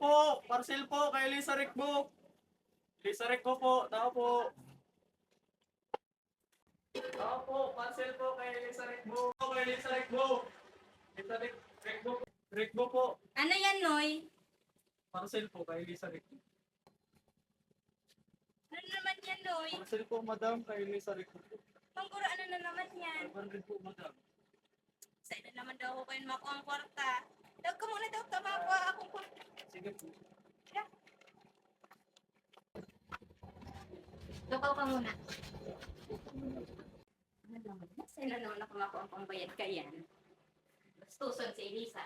po, parcel po kay Lisa Recbo. Lisa Recbo po, tao po. Tao po, parcel po kay Lisa Recbo. Kay Lisa Recbo. Lisa Recbo po. Recbo po. Ano yan, Noy? Parcel po kay Lisa Recbo. Ano naman yan, Noy? Parcel po, madam, kay Lisa Recbo. Panggura, ano na naman yan? 500 po, madam. Sa'yo na naman daw ako kayo makuha ang kwarta. Daw ka muna daw, tamawa akong kwarta. Sige po. Lukaw ka muna. Ano naman? Sa'yo na naman ako makuha ang pambayad ka yan. Bastuson si Elisa.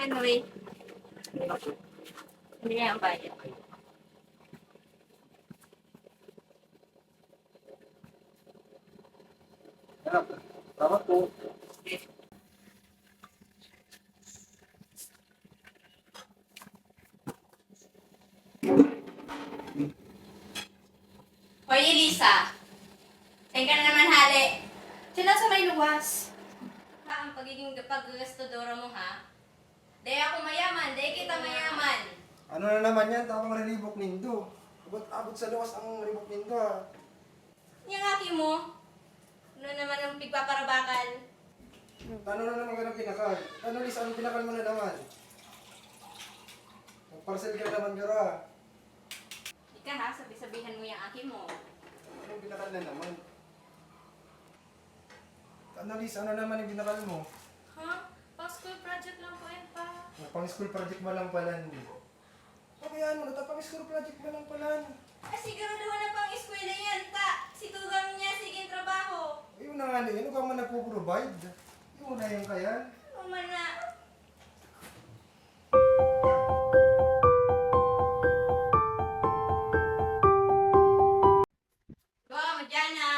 Ano eh? Hindi nga ang bayad. Salamat po. Hoy, Elisa. Saan ka na naman hali? Sila sa may luwas. Ang pagiging paggastodora mo, ha? Dahil ako mayaman, dahil kita mayaman. Ano na naman yan? Tapang relibok nindo. Abot sa luwas ang relibok nindo ha. Yung aki mo, ano naman ang pigpaparabakal? Ano na naman ka ng pinakal? Ano Lisa, anong pinakal mo na naman? Parcel ka naman gara. Ika ha, sabi-sabihan mo yung aki mo. Anong pinakal na naman? Ano Lisa, ano naman yung pinakal mo? Ha? Pang-school project lang po yan pa. Pang-school project mo lang pala. Pabayaan mo na, pang-school project mo lang pala. Siguro naman na pang-eskwela yan, ta. Situgang niya, sige trabaho. Ayun na nga ano ka man nagpo-provide? Yun na yung kaya. Uma na. Wow, Jana.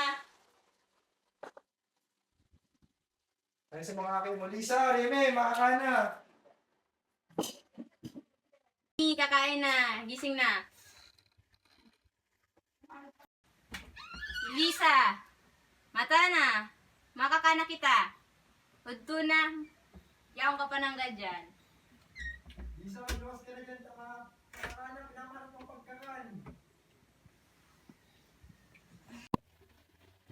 Ayun sa mga aking mo. Lisa, Reme, makakana. Kakain na, gising na. Lisa, mata na. Makakana kita. Udto na. Yaong ka pa ng gadyan. Lisa, magluwas ka na dyan. Makakana, pinamaharap ng pagkakan.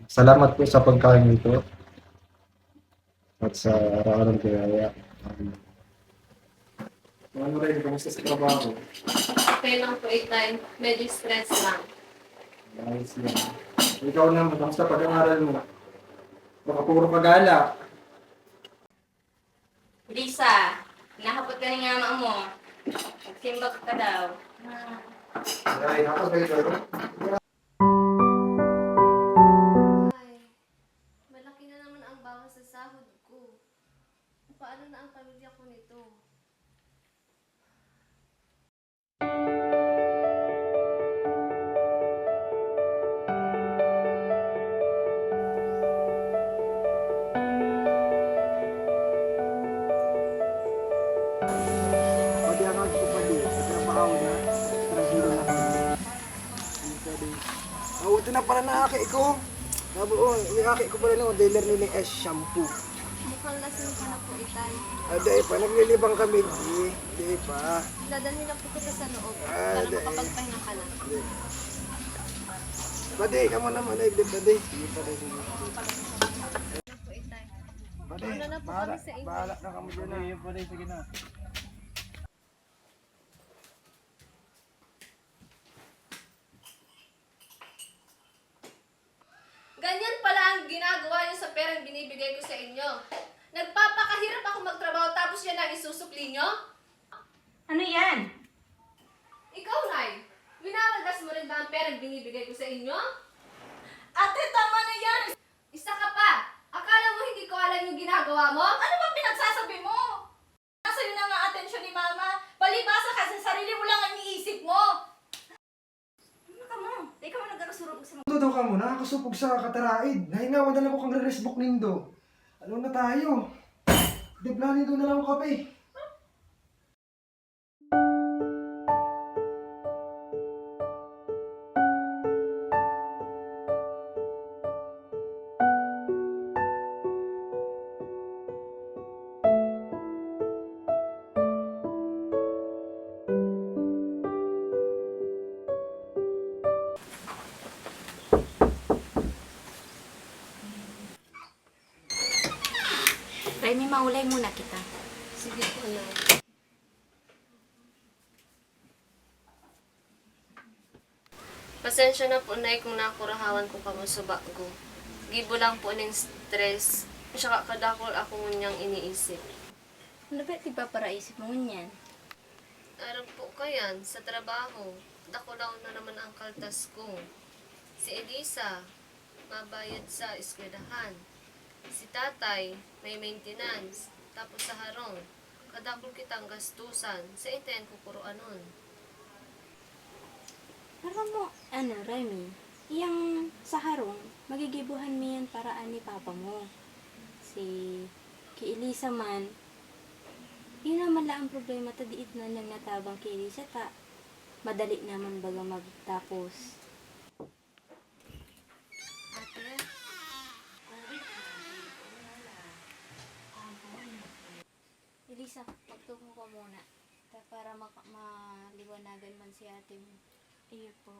Salamat po sa pagkain nito at sa araw-araw kaya. Ano rin, kamusta sa trabaho? Okay lang po, Itay. Medyo stress lang. Ayos lang. Ikaw naman, kamusta pag-aaral mo? Baka puro pag-ala. Lisa, nakapot ka ni mama mo. Magsimbag ka daw. Ay, ako kayo. Ay, malaki na naman ang bawas sa sahod ko. Paano na ang pamilya ko nito? Pwede ang ako pa di. Trabaho na. Tranquilo na kami. Ito na pala na aki ko. Nabuon, may aki ko pala ng dealer nila S shampoo. Mukhang lasing ka na po, Itay. Day pa, naglilibang kami. Day pa. Dadalhin na po kita sa loob Ah, para dahil. makapagpahinga ka na. Bade, kamo naman ay bade. Sige pa rin. Ano po, Itay? Bade, Ano na po bahala, kami sa inyo? bahala na kami dyan na. Bade, sige na. Ganyan pala ang ginagawa niyo sa perang binibigay ko sa inyo. Nagpapakahirap ako magtrabaho tapos yan ang isusukli niyo? Ano yan? Ikaw, Nay, winalagas mo rin ba ang perang binibigay ko sa inyo? Ate, tama na yan! Isa ka pa! Akala mo hindi ko alam yung ginagawa mo? Ano bang pinagsasabi mo? Nasa yun na nga atensyon ni Mama. Palibasa kasi sarili mo lang ang iniisip mo. Ano ka mo? Teka mo nag-arusurog sa Ito daw ka mo, nakakasupog sa kataraid. Nahingawan na lang ko kang resbook nindo. Ano na tayo? Di plani doon na lang ako kape. Remy, maulay muna kita. Sige po, Nay. Pasensya na po, Nay, kung nakurahawan ko kamo sa bago. Gibo lang po ng stress. Tsaka kadakol ako ngunyang iniisip. Ano ba di ba para isip mo yan? Aram po kayan sa trabaho. Dakulaw na naman ang kaltas ko. Si Elisa, mabayad sa eskwelahan. Si tatay, may maintenance. Tapos sa harong, kadakol kitang gastusan. Sa intayan ko puro anon. Pero mo, Remy, iyang sa harong, magigibuhan mo yan para ani papa mo. Si kay Elisa man, yun naman lang ang problema, tadiit na lang natabang kay Elisa ta. Madali naman baga magtapos. Ate? Elisa, pagtuko ko muna. Para maliwanagan man si ate mo. Iyo po.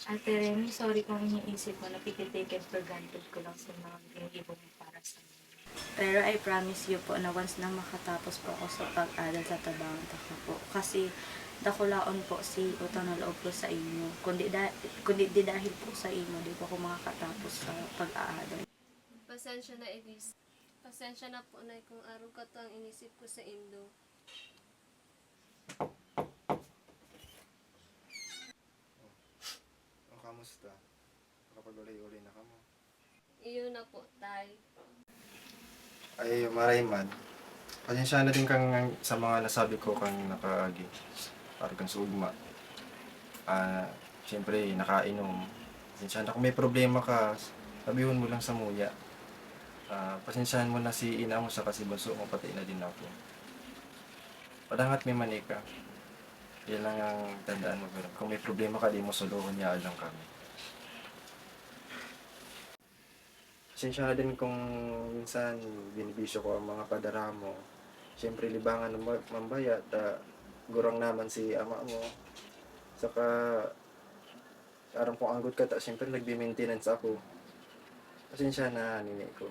Ate Remy, sorry kung iniisip mo na take for granted ko lang sa mga ginigibong mo para sa amin. Pero I promise you po na once na makatapos po ako sa pag-aral sa tabang ko po. Kasi dakulaon po si utang na loob ko sa inyo. Kundi di dahil po sa inyo, di po ako makakatapos sa pag-aaral. Pasensya na, Elisa. Pasensya na po, Nay, kung araw ka to ang inisip ko sa Indo. Kamusta? Nakapag-ulay-ulay na ka mo? Iyo na po, Tay. Ay, Marayman. Pasensya na din kang sa mga nasabi ko kang nakaagi. Para kang sugma. Siyempre, nakainom. Pasensya na kung may problema ka, sabihin mo lang sa muya. Pasensyahan mo na si ina mo sa kasi bunso mo, pati na din ako. Padangat may manika. Yan lang ang tandaan mo. Kung may problema ka, di mo suluhan niya lang kami. Pasensya na din kung minsan binibisyo ko ang mga padara mo. Siyempre, libangan ng mambaya at gurang naman si ama mo. Saka, parang kung anggot ka, siyempre nagbi-maintenance ako. Pasensya na, nini ko.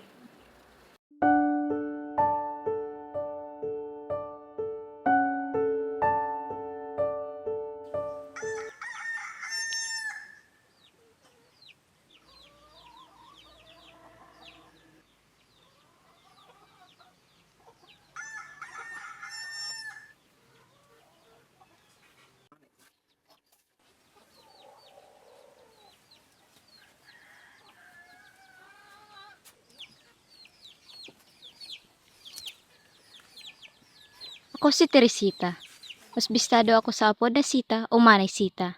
Ako si Teresita. Mas bistado ako sa apod na Sita o Manay Sita.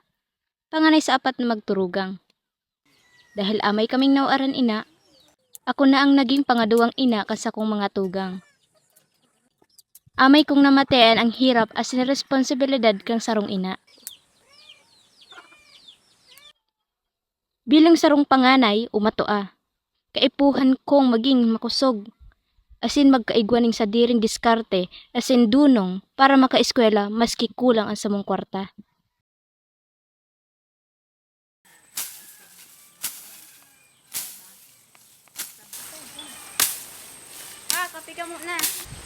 Panganay sa apat na magturugang. Dahil amay kaming nawaran ina, ako na ang naging pangaduwang ina sa kong mga tugang. Amay kong namatayan ang hirap as na responsibilidad kang sarong ina. Bilang sarong panganay, umatoa. Kaipuhan kong maging makusog. Asin magkaigwaning sa diring diskarte, asin dunong para makaeskwela maski kulang ang samong kwarta. Kape ka muna.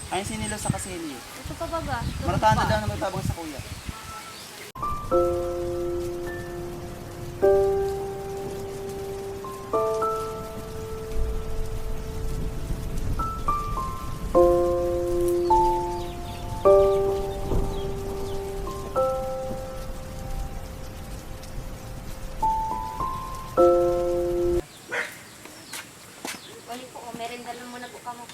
Ay, sinilo sa kasili. Ito pa baga. Marataan na daw na magtabang sa kuya. Wali po, merenda lang muna po kamo.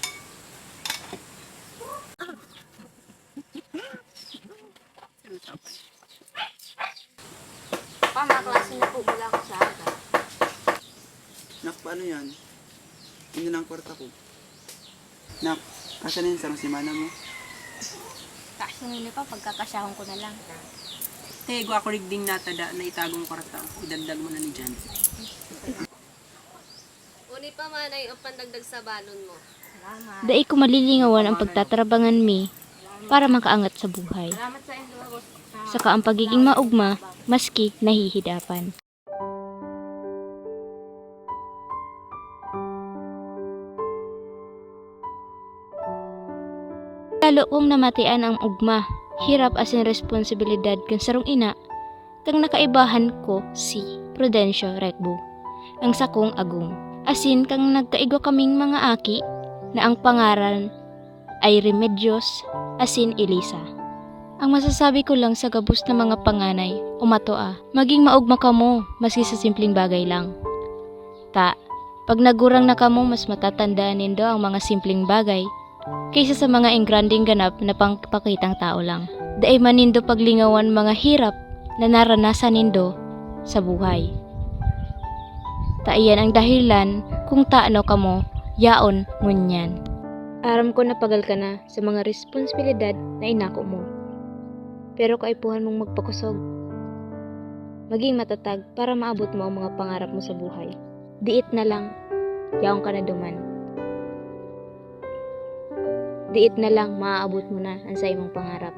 Yun na lang ang kwarta ko. Nak, kasya na yun sa simana mo. Kaso nila pa, pagkakasyahon ko na lang. Tego ako rigding natada na itagong kwarta. Idagdag mo na ni Jan. Uni pa manay o pandagdag sa balon mo. Salamat. Dai ko malilingawan ang pagtatrabangan mi para makaangat sa buhay. Salamat sa inyo. Saka ang pagiging maugma, maski nahihidapan. Lalo kong namatian ang ugma, hirap asin responsibilidad kan sarong ina, kang nakaibahan ko si Prudencio Recbo, ang sakong agong. Asin kang nagkaigo kaming mga aki na ang pangaran ay Remedios asin Elisa. Ang masasabi ko lang sa gabos na mga panganay, umatoa, maging maugma ka mo, maski sa simpleng bagay lang. Ta, pag nagurang na kamo, mas matatandaan nindo ang mga simpleng bagay, kaysa sa mga engranding ganap na pangpakitang tao lang. Daay manindo paglingawan mga hirap na naranasan nindo sa buhay. Ta iyan ang dahilan kung taano kamo, yaon ngunyan. Aram ko na pagal ka na sa mga responsibilidad na inako mo. Pero kaipuhan mong magpakusog. Maging matatag para maabot mo ang mga pangarap mo sa buhay. Diit na lang, yaong ka na duman. Diit na lang, maaabot mo na ang sa imong pangarap.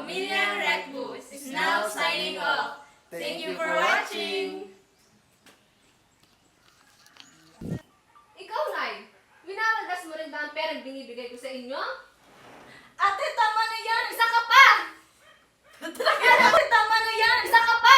Pamilyang Redboots is now signing off. Thank you for watching! Ikaw, Nay, minalagas mo rin ba ang perang binibigay ko sa inyo? Ate, tama na yan! Isa ka pa! Ate, tama na yan! Isa ka pa!